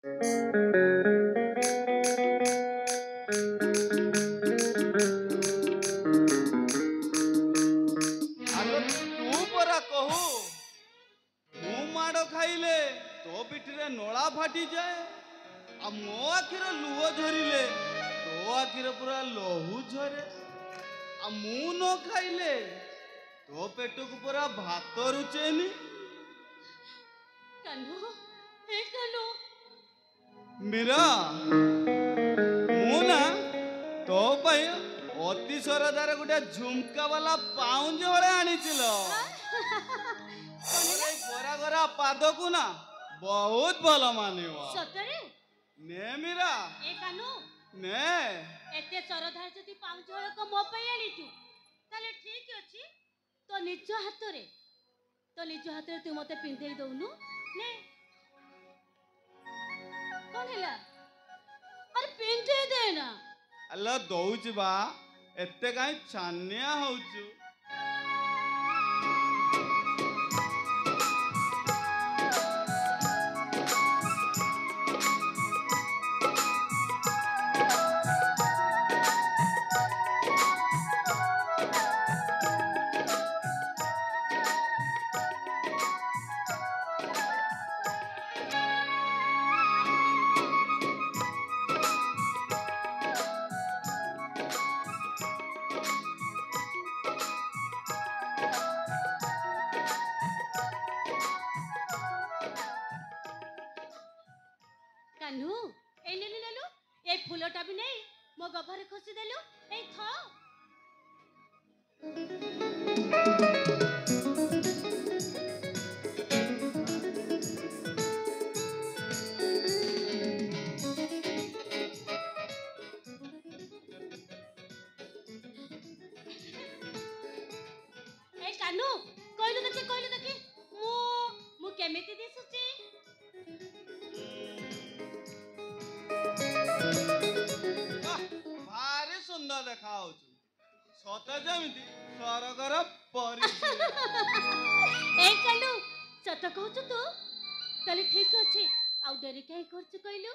ଆଲୋ ତୁ ପରା କହୁ ମୁଁ ମାଡ଼ ଖାଇଲେ ତୋ ପିଠିରେ ନଳା ଫାଟିଯାଏ ଆଉ ମୋ ଆଖିର ଲୁହ ଝରିଲେ ତୋ ଆଖିରେ ପୁରା ଲହୁ ଝରେ ଆଉ ମୁଁ ନ ଖାଇଲେ ତୋ ପେଟକୁ ପୁରା ଭାତ ରୁଚେନି। କାହ୍ନୁ ଏ କାହ୍ନୁ ମୀରା ମୁଁ ନା ତୋ ପାଇଁ ଅତି ସରଦାର ଗୋଟେ ଝୁମକା ବାଲା ପାଉଁଜି ହଳେ ଆଣିছিল। କଣ ଏଇ ଗୋରା ଗୋରା ପାଦକୁ ନା ବହୁତ ଭଲ ମାନିବ। ସତରେ ନେ ମୀରା ଏ କାହ୍ନୁ ନେ। ଏତେ ସରଧାର ଯଦି ପାଉଁଜି ହଳକ ମୋ ପାଇଁ ଆଣିଛୁ ତାହେଲେ ଠିକ ଅଛି। ତୋ ନିଜ ହାତରେ ତୁ ମତେ ପିନ୍ଧେଇ ଦଉନୁ। ନେ କଣ ହେଲା ଆରେ ପିନ୍ଧେଇ ଦେ ନା। ଆଲୋ ଦଉଛି ବା ଏତେ କାହିଁ ଛାନିଆ ହଉଛୁ। କାହ୍ନୁ ଏଇ ନେଲୁ ଏଇ ଫୁଲଟା ବି ନେଇ ମୋ ଗଭାରେ ଖୋସି ଦେଲୁ। ଏଇ ଥ ଏ କାହ୍ନୁ କହିଲୁ ଦେଖି ମୁଁ କେମିତି ଦିଶୁଛି? ଭାରି ସୁନ୍ଦର ଦେଖା ହଉଛୁ ସତେ ଯେମିତି ସ୍ୱର୍ଗର ପରି। ଏ କାହ୍ନୁ ସତ କହୁଛୁ ତୁ? ତାହେଲେ ଠିକ ଅଛି ଆଉ ଡେରି କାହିଁ କରୁଛୁ କହିଲୁ?